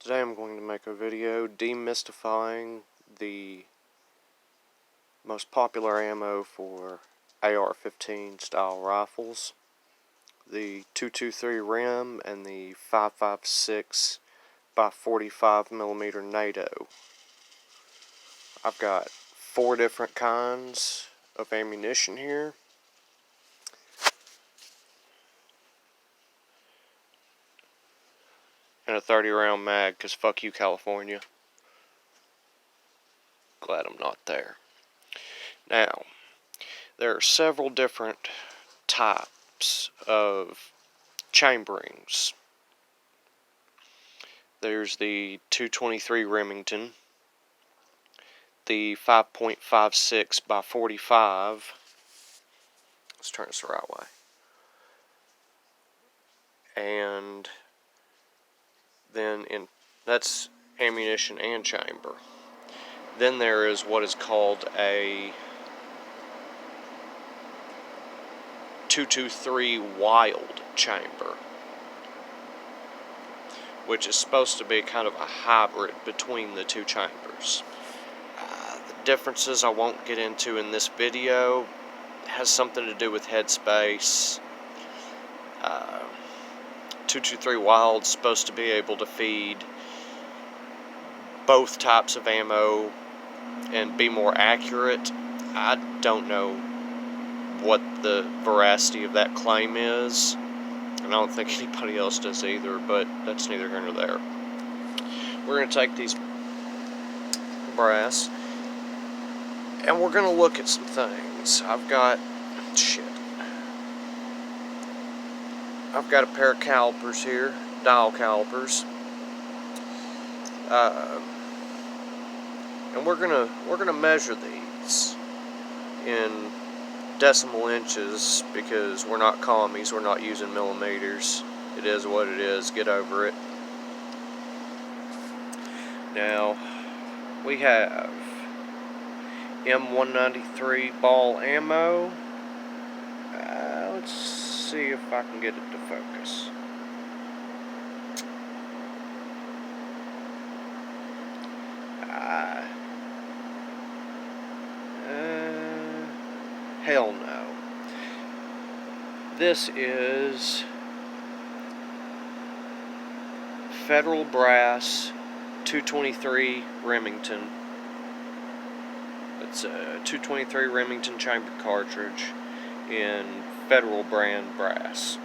Today I'm going to make a video demystifying the most popular ammo for AR-15 style rifles, the 223 rim and the 5.56 by 45mm NATO. I've got 4 different kinds of ammunition here. And a 30-round mag, because fuck you, California. Glad I'm not there. Now, there are several different types of chamberings. There's the 223 Remington, the 5.56 by 45. Let's turn this the right way. And then that's ammunition and chamber. Then there is what is called a 223 Wild chamber, which is supposed to be kind of a hybrid between the two chambers. The differences I won't get into in this video. It has something to do with headspace. 223 Wild's supposed to be able to feed both types of ammo and be more accurate. I don't know what the veracity of that claim is, and I don't think anybody else does either, but that's neither here nor there. We're going to take these brass and we're going to look at some things. I've got a pair of calipers here, dial calipers, and we're gonna measure these in decimal inches because we're not commies. We're not using millimeters. It is what it is. Get over it. Now we have M193 ball ammo. Let's see if I can get it to focus. Hell no. This is Federal Brass 223 Remington. It's a 223 Remington chamber cartridge in Federal brand brass.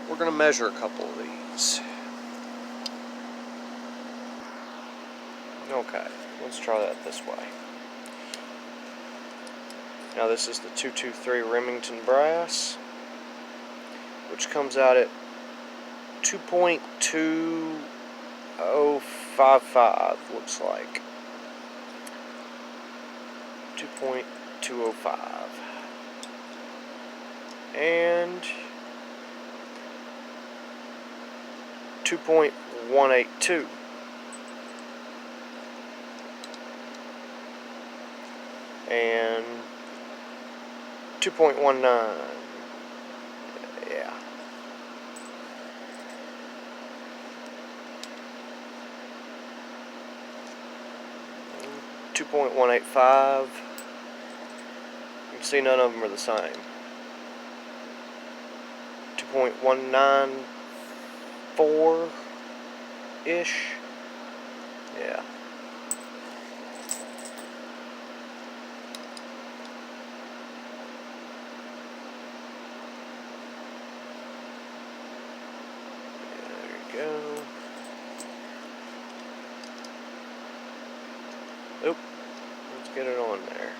We're going to measure a couple of these. Okay, let's try that this way. Now this is the 223 Remington brass, which comes out at 2.2055, looks like. 2.205. And 2.182. And 2.19. Yeah. .185. You can see none of them are the same. 2.194-ish. Yeah. Go. Oop. Let's get it on there.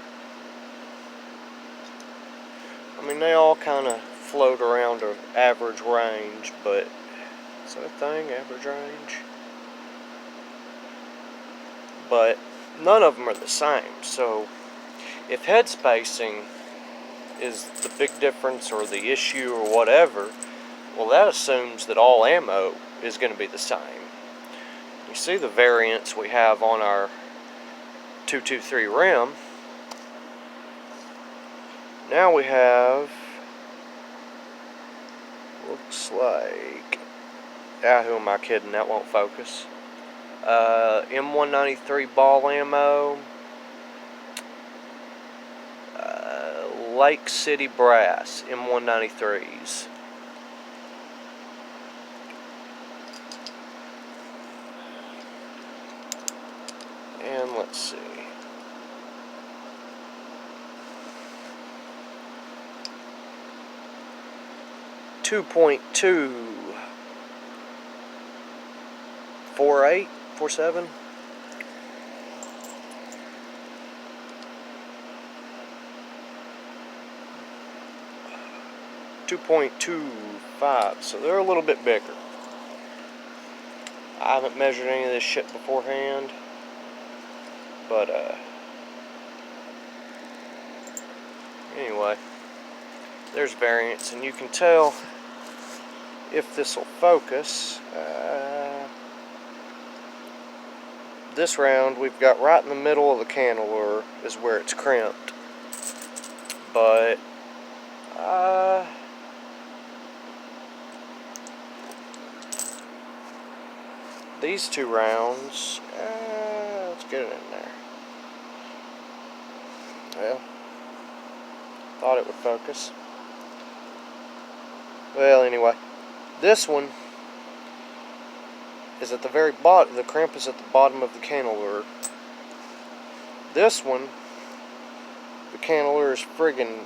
I mean, they all kind of float around an average range, but is that a thing, average range? But none of them are the same, so if head spacing is the big difference or the issue or whatever, well, that assumes that all ammo is going to be the same. You see the variance we have on our 223 rim. Now we have, looks like who am I kidding? That won't focus. M193 ball ammo. Lake City brass M193s. And let's see. .248, 47. 2.25, so they're a little bit bigger. I haven't measured any of this shit beforehand, but anyway, there's variance, and you can tell if this will focus. This round we've got right in the middle of the cantilever is where it's crimped, but these two rounds, let's get it in there. Well, thought it would focus. Well, anyway, this one is at the very bottom. The crimp is at the bottom of the cantilever. This one, the cantilever is friggin'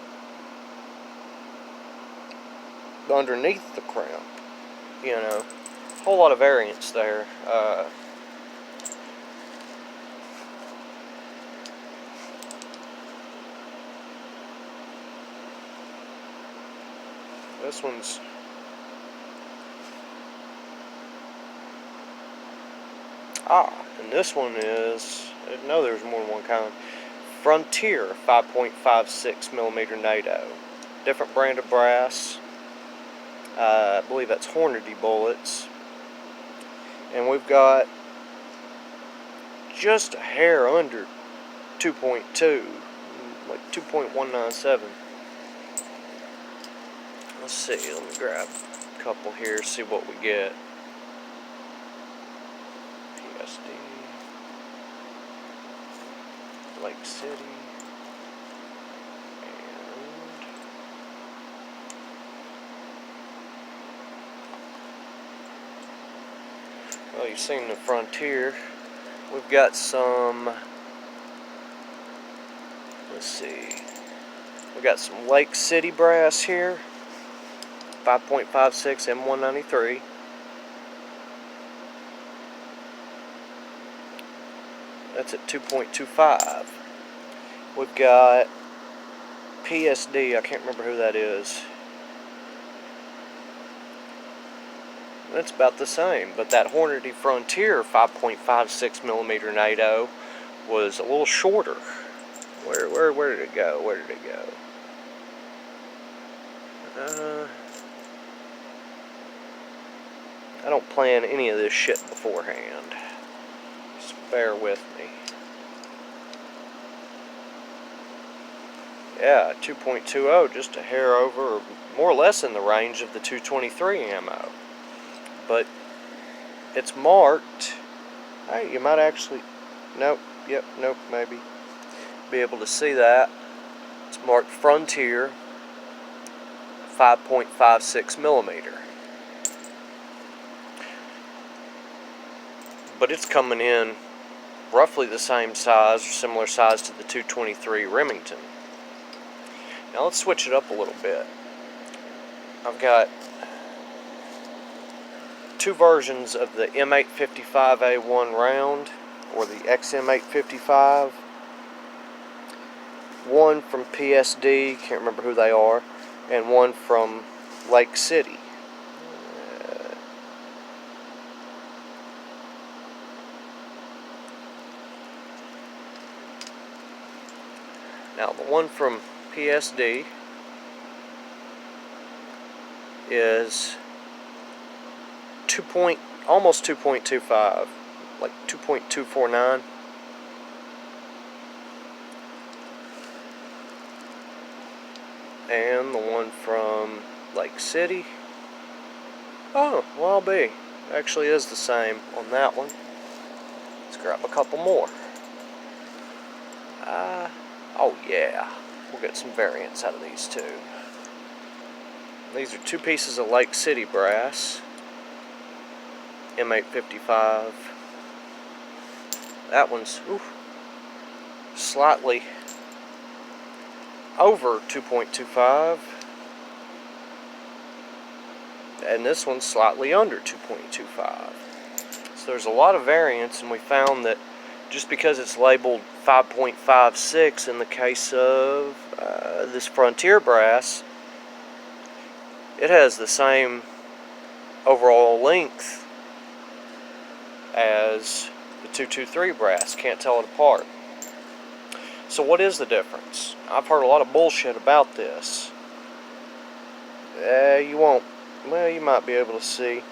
underneath the crimp. You know, whole lot of variance there. This one's and this one is, I didn't know there was more than one kind. Frontier 5.56 millimeter NATO. Different brand of brass. I believe that's Hornady bullets. And we've got just a hair under 2.2, like 2.197. Let's see, let me grab a couple here, see what we get. PSD, Lake City, and well, you've seen the Frontier. We've got some, let's see, we've got some Lake City brass here, 5.56 M193. That's at 2.25. We've got PSD, I can't remember who that is. That's about the same, but that Hornady Frontier 5.56 millimeter NATO was a little shorter. Where did it go? Where did it go? I don't plan any of this shit beforehand. Just bear with me. Yeah, 2.20, just a hair over, more or less in the range of the 223 ammo. But it's marked. Hey, you might actually, nope, yep, nope, maybe be able to see that. It's marked Frontier 5.56 millimeter. But it's coming in roughly the same size or similar size to the 223 Remington. Now let's switch it up a little bit. I've got two versions of the M855A1 round, or the XM855. One from PSD, can't remember who they are, and one from Lake City. Now the one from PSD is almost 2.25, like 2.249. And the one from Lake City, oh, well, I'll be actually is the same on that one. Let's grab a couple more. Oh yeah, we'll get some variants out of these too. These are 2 pieces of Lake City brass, M855. That one's slightly over 2.25, and this one's slightly under 2.25. So there's a lot of variance, and we found that just because it's labeled 5.56 in the case of this Frontier brass, it has the same overall length as the 223 brass. Can't tell it apart. So what is the difference? I've heard a lot of bullshit about this. You won't. Well, you might be able to see.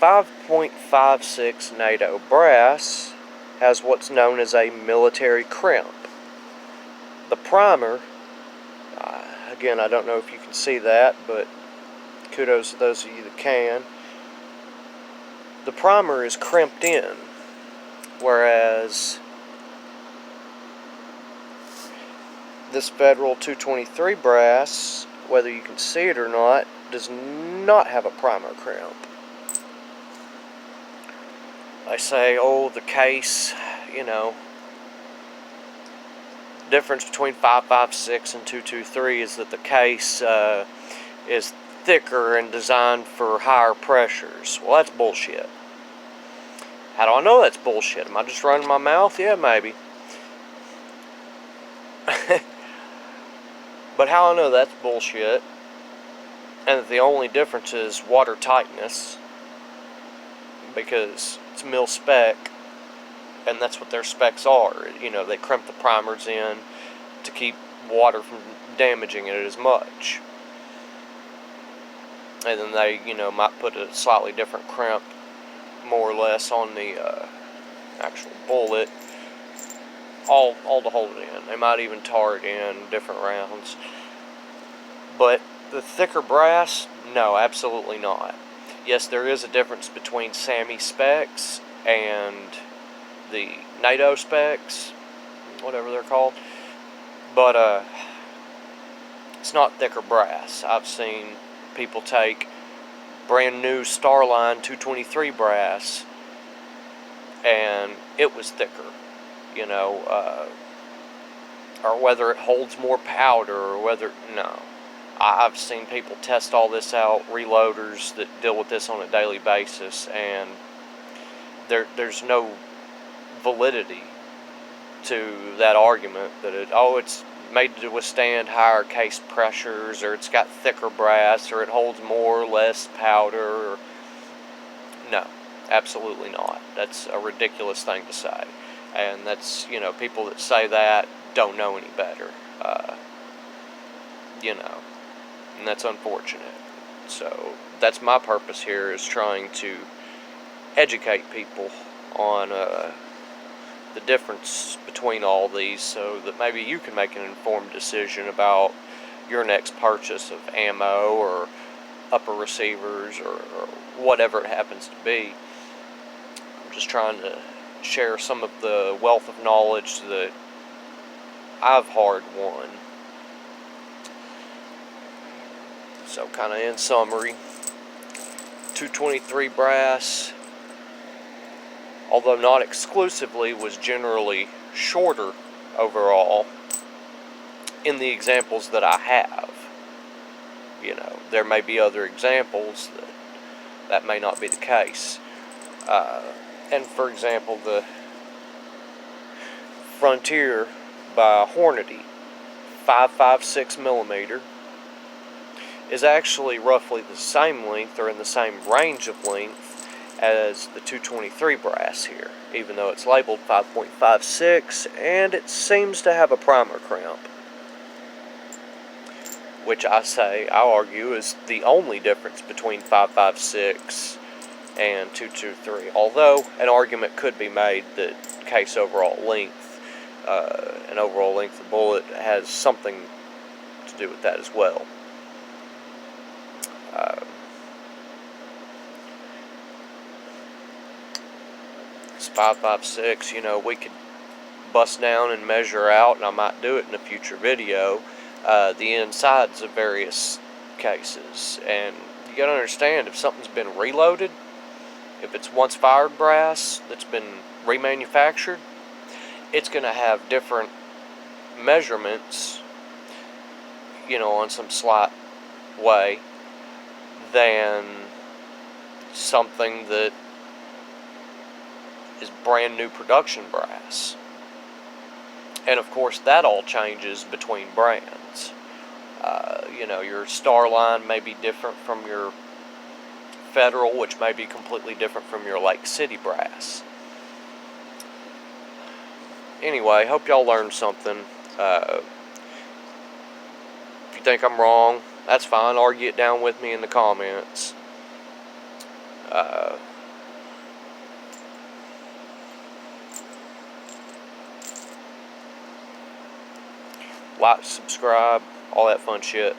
5.56 NATO brass has what's known as a military crimp. The primer, again, I don't know if you can see that, but kudos to those of you that can. The primer is crimped in, whereas this Federal 223 brass, whether you can see it or not, does not have a primer crimp. They say, oh, the case, difference between 5.56 and 2.23 is that the case is thicker and designed for higher pressures. Well, that's bullshit. How do I know that's bullshit? Am I just running my mouth? Yeah, maybe. But how I know that's bullshit, and that the only difference is water tightness, because it's mil spec, and that's what their specs are. They crimp the primers in to keep water from damaging it as much. And then they, might put a slightly different crimp, more or less, on the actual bullet, all to hold it in. They might even tar it in different rounds. But the thicker brass, no, absolutely not. Yes, there is a difference between SAMI specs and the NATO specs, whatever they're called, but it's not thicker brass. I've seen people take brand new Starline 223 brass, and it was thicker, or whether it holds more powder, or whether, no. I've seen people test all this out, reloaders that deal with this on a daily basis, and there's no validity to that argument that it's made to withstand higher case pressures, or it's got thicker brass, or it holds more or less powder. No, absolutely not. That's a ridiculous thing to say, and that's, people that say that don't know any better, and that's unfortunate. So that's my purpose here, is trying to educate people on the difference between all these, so that maybe you can make an informed decision about your next purchase of ammo or upper receivers or whatever it happens to be. I'm just trying to share some of the wealth of knowledge that I've hard won. So kind of in summary, 223 brass, although not exclusively, was generally shorter overall in the examples that I have. There may be other examples that may not be the case. And for example, the Frontier by Hornady 5.56 millimeter is actually roughly the same length, or in the same range of length, as the 223 brass here, even though it's labeled 5.56, and it seems to have a primer crimp, which I argue is the only difference between 5.56 and 223. Although an argument could be made that case overall length and overall length of bullet has something to do with that as well. it's 556, we could bust down and measure out, and I might do it in a future video, the insides of various cases. And you gotta understand, if something's been reloaded, if it's once fired brass that's been remanufactured, it's gonna have different measurements, on some slight way, than something that is brand new production brass. And of course that all changes between brands. Your Starline may be different from your Federal, which may be completely different from your Lake City brass. Anyway, hope y'all learned something. If you think I'm wrong, that's fine. Argue it down with me in the comments. Like, subscribe, all that fun shit.